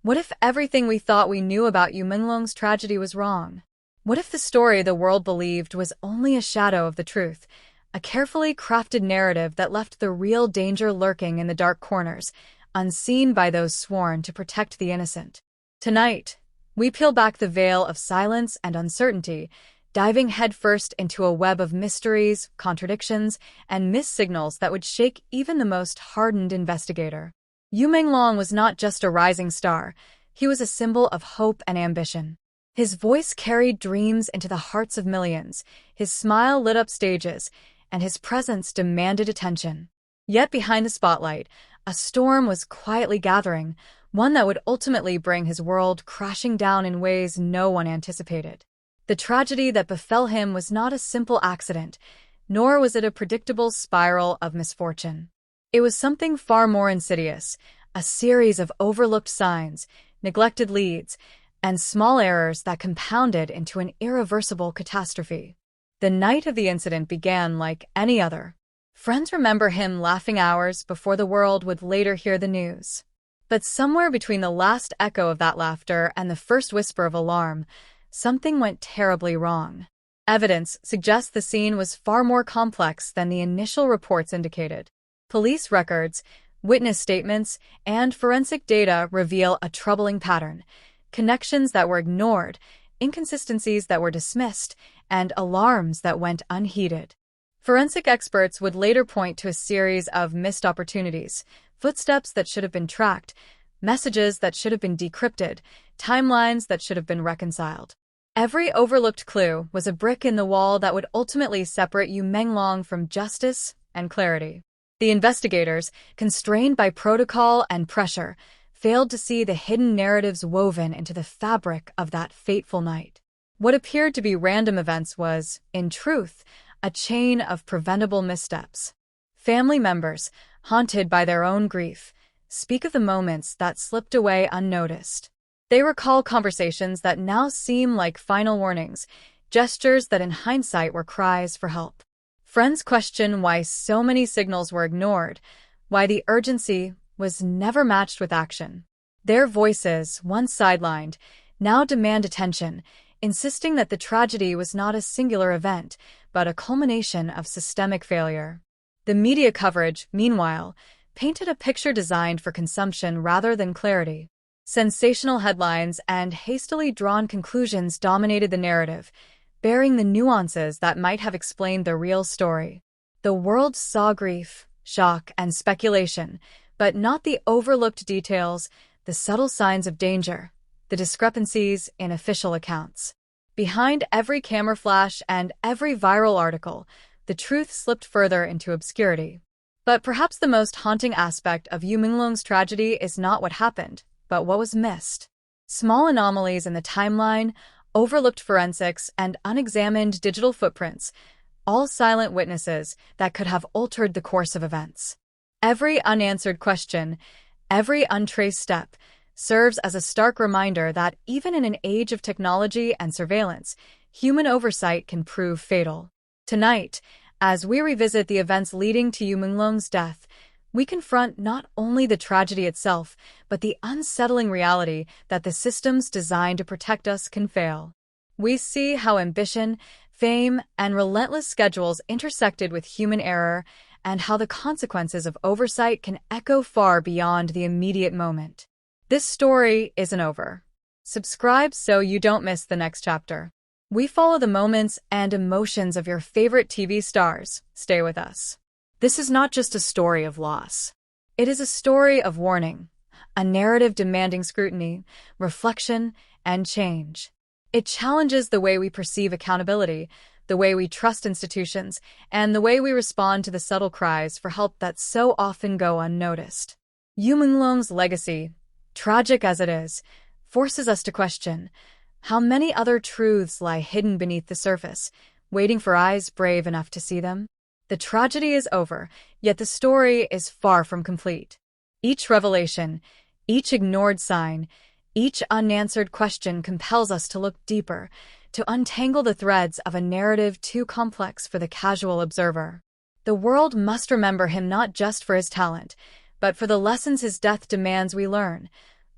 What if everything we thought we knew about Yu Menglong's tragedy was wrong? What if the story the world believed was only a shadow of the truth, a carefully crafted narrative that left the real danger lurking in the dark corners, unseen by those sworn to protect the innocent? Tonight, we peel back the veil of silence and uncertainty, diving headfirst into a web of mysteries, contradictions, and missed signals that would shake even the most hardened investigator. Yu Menglong was not just a rising star, he was a symbol of hope and ambition. His voice carried dreams into the hearts of millions, his smile lit up stages, and his presence demanded attention. Yet behind the spotlight, a storm was quietly gathering, one that would ultimately bring his world crashing down in ways no one anticipated. The tragedy that befell him was not a simple accident, nor was it a predictable spiral of misfortune. It was something far more insidious, a series of overlooked signs, neglected leads, and small errors that compounded into an irreversible catastrophe. The night of the incident began like any other. Friends remember him laughing hours before the world would later hear the news. But somewhere between the last echo of that laughter and the first whisper of alarm, something went terribly wrong. Evidence suggests the scene was far more complex than the initial reports indicated. Police records, witness statements, and forensic data reveal a troubling pattern: connections that were ignored, inconsistencies that were dismissed, and alarms that went unheeded. Forensic experts would later point to a series of missed opportunities: footsteps that should have been tracked, messages that should have been decrypted, timelines that should have been reconciled. Every overlooked clue was a brick in the wall that would ultimately separate Yu Menglong from justice and clarity. The investigators, constrained by protocol and pressure, failed to see the hidden narratives woven into the fabric of that fateful night. What appeared to be random events was, in truth, a chain of preventable missteps. Family members, haunted by their own grief, speak of the moments that slipped away unnoticed. They recall conversations that now seem like final warnings, gestures that in hindsight were cries for help. Friends question why so many signals were ignored, why the urgency was never matched with action. Their voices, once sidelined, now demand attention, insisting that the tragedy was not a singular event, but a culmination of systemic failure. The media coverage, meanwhile, painted a picture designed for consumption rather than clarity. Sensational headlines and hastily drawn conclusions dominated the narrative, bearing the nuances that might have explained the real story. The world saw grief, shock, and speculation, but not the overlooked details, the subtle signs of danger, the discrepancies in official accounts. Behind every camera flash and every viral article, the truth slipped further into obscurity. But perhaps the most haunting aspect of Yu Menglong's tragedy is not what happened, but what was missed. Small anomalies in the timeline, overlooked forensics, and unexamined digital footprints, all silent witnesses that could have altered the course of events. Every unanswered question, every untraced step, serves as a stark reminder that even in an age of technology and surveillance, human oversight can prove fatal. Tonight, as we revisit the events leading to Yu Menglong's death, we confront not only the tragedy itself, but the unsettling reality that the systems designed to protect us can fail. We see how ambition, fame, and relentless schedules intersected with human error, and how the consequences of oversight can echo far beyond the immediate moment. This story isn't over. Subscribe so you don't miss the next chapter. We follow the moments and emotions of your favorite TV stars. Stay with us. This is not just a story of loss. It is a story of warning, a narrative demanding scrutiny, reflection, and change. It challenges the way we perceive accountability, the way we trust institutions, and the way we respond to the subtle cries for help that so often go unnoticed. Yu Menglong's legacy, tragic as it is, forces us to question how many other truths lie hidden beneath the surface, waiting for eyes brave enough to see them. The tragedy is over, yet the story is far from complete. Each revelation, each ignored sign, each unanswered question compels us to look deeper, to untangle the threads of a narrative too complex for the casual observer. The world must remember him not just for his talent, but for the lessons his death demands we learn,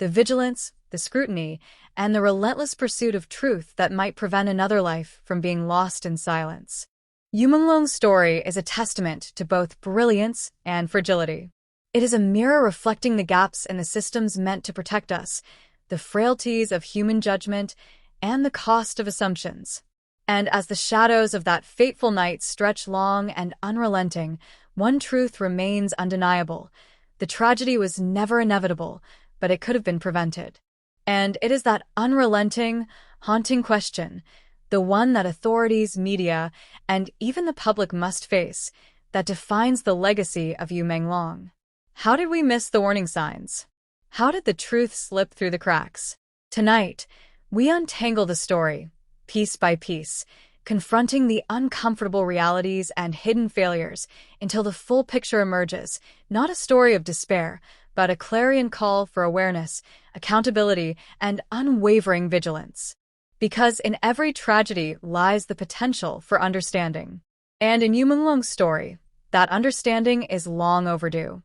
the vigilance, the scrutiny, and the relentless pursuit of truth that might prevent another life from being lost in silence. Yu Menglong's story is a testament to both brilliance and fragility. It is a mirror reflecting the gaps in the systems meant to protect us, the frailties of human judgment, and the cost of assumptions. And as the shadows of that fateful night stretch long and unrelenting, one truth remains undeniable. The tragedy was never inevitable, but it could have been prevented. And it is that unrelenting, haunting question, the one that authorities, media, and even the public must face, that defines the legacy of Yu Menglong. How did we miss the warning signs? How did the truth slip through the cracks? Tonight, we untangle the story, piece by piece, confronting the uncomfortable realities and hidden failures until the full picture emerges, not a story of despair, but a clarion call for awareness, accountability, and unwavering vigilance. Because in every tragedy lies the potential for understanding. And in Yu Menglong's story, that understanding is long overdue.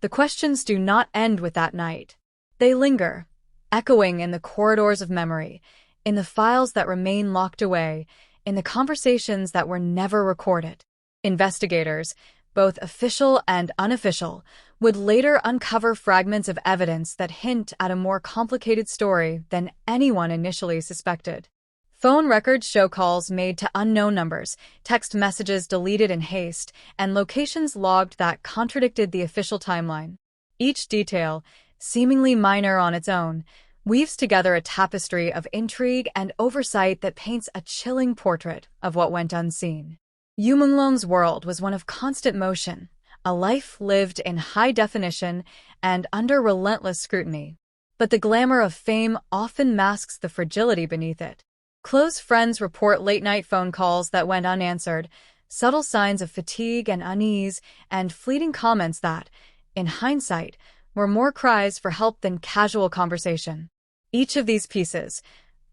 The questions do not end with that night. They linger, echoing in the corridors of memory, in the files that remain locked away, in the conversations that were never recorded. Investigators, both official and unofficial, would later uncover fragments of evidence that hint at a more complicated story than anyone initially suspected. Phone records show calls made to unknown numbers, text messages deleted in haste, and locations logged that contradicted the official timeline. Each detail, seemingly minor on its own, weaves together a tapestry of intrigue and oversight that paints a chilling portrait of what went unseen. Yu Menglong's world was one of constant motion, a life lived in high definition and under relentless scrutiny. But the glamour of fame often masks the fragility beneath it. Close friends report late-night phone calls that went unanswered, subtle signs of fatigue and unease, and fleeting comments that, in hindsight, were more cries for help than casual conversation. Each of these pieces,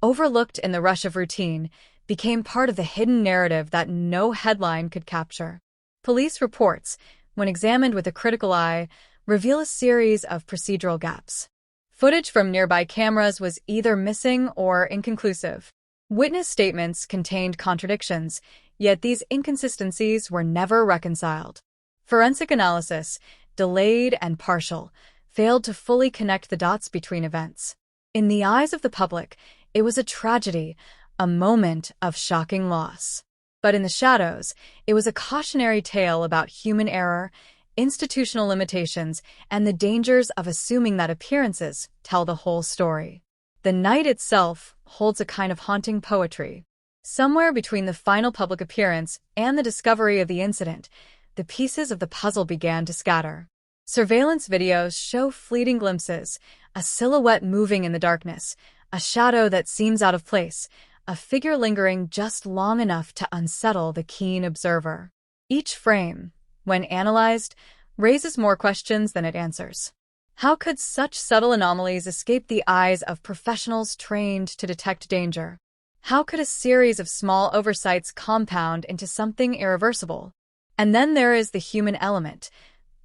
overlooked in the rush of routine, became part of the hidden narrative that no headline could capture. Police reports, when examined with a critical eye, reveal a series of procedural gaps. Footage from nearby cameras was either missing or inconclusive. Witness statements contained contradictions, yet these inconsistencies were never reconciled. Forensic analysis, delayed and partial, failed to fully connect the dots between events. In the eyes of the public, it was a tragedy, a moment of shocking loss. But in the shadows, it was a cautionary tale about human error, institutional limitations, and the dangers of assuming that appearances tell the whole story. The night itself holds a kind of haunting poetry. Somewhere between the final public appearance and the discovery of the incident, the pieces of the puzzle began to scatter. Surveillance videos show fleeting glimpses, a silhouette moving in the darkness, a shadow that seems out of place, a figure lingering just long enough to unsettle the keen observer. Each frame, when analyzed, raises more questions than it answers. How could such subtle anomalies escape the eyes of professionals trained to detect danger? How could a series of small oversights compound into something irreversible? And then there is the human element,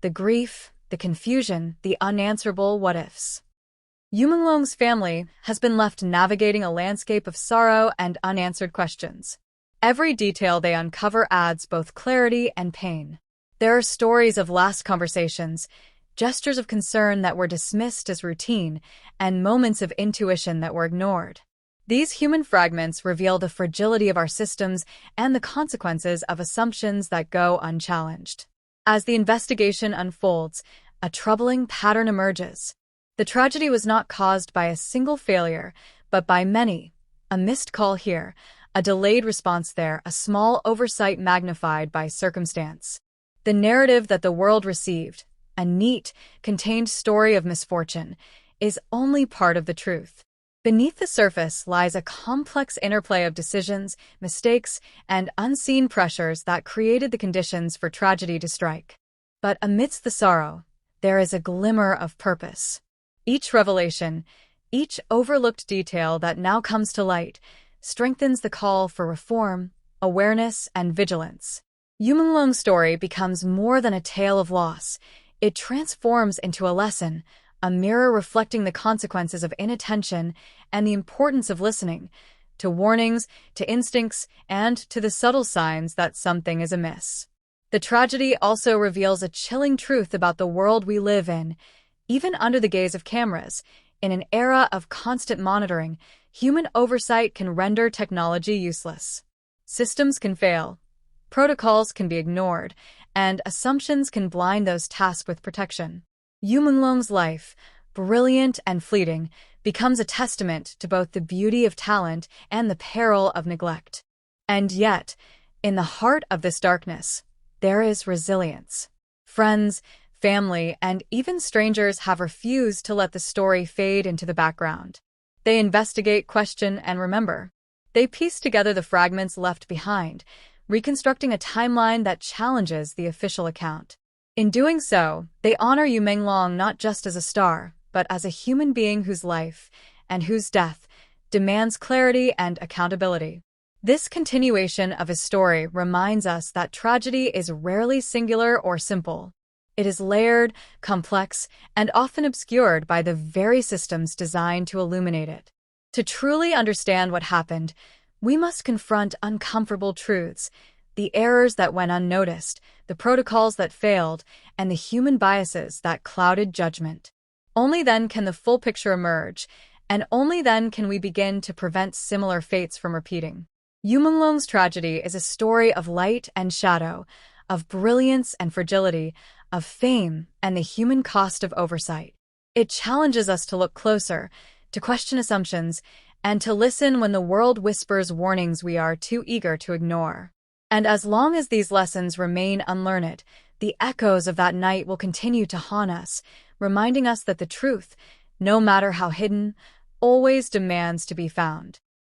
the grief, the confusion, the unanswerable what-ifs. Yu Menglong's family has been left navigating a landscape of sorrow and unanswered questions. Every detail they uncover adds both clarity and pain. There are stories of last conversations, gestures of concern that were dismissed as routine, and moments of intuition that were ignored. These human fragments reveal the fragility of our systems and the consequences of assumptions that go unchallenged. As the investigation unfolds, a troubling pattern emerges. The tragedy was not caused by a single failure, but by many. A missed call here, a delayed response there, a small oversight magnified by circumstance. The narrative that the world received, a neat, contained story of misfortune, is only part of the truth. Beneath the surface lies a complex interplay of decisions, mistakes, and unseen pressures that created the conditions for tragedy to strike. But amidst the sorrow, there is a glimmer of purpose. Each revelation, each overlooked detail that now comes to light, strengthens the call for reform, awareness, and vigilance. Yu Menglong's story becomes more than a tale of loss. It transforms into a lesson, a mirror reflecting the consequences of inattention and the importance of listening to warnings, to instincts, and to the subtle signs that something is amiss. The tragedy also reveals a chilling truth about the world we live in. Even under the gaze of cameras, in an era of constant monitoring, human oversight can render technology useless. Systems can fail, protocols can be ignored, and assumptions can blind those tasked with protection. Yu Menglong's life, brilliant and fleeting, becomes a testament to both the beauty of talent and the peril of neglect. And yet, in the heart of this darkness, there is resilience. Friends, family, and even strangers have refused to let the story fade into the background. They investigate, question, and remember. They piece together the fragments left behind, reconstructing a timeline that challenges the official account. In doing so, they honor Yu Menglong not just as a star, but as a human being whose life and whose death demands clarity and accountability. This continuation of his story reminds us that tragedy is rarely singular or simple. It is layered, complex, and often obscured by the very systems designed to illuminate it. To truly understand what happened, we must confront uncomfortable truths, the errors that went unnoticed, the protocols that failed, and the human biases that clouded judgment. Only then can the full picture emerge, and only then can we begin to prevent similar fates from repeating. Yu Menglong's tragedy is a story of light and shadow, of brilliance and fragility, of fame and the human cost of oversight. It challenges us to look closer, to question assumptions, and to listen when the world whispers warnings we are too eager to ignore. And as long as these lessons remain unlearned, the echoes of that night will continue to haunt us, reminding us that the truth, no matter how hidden, always demands to be found.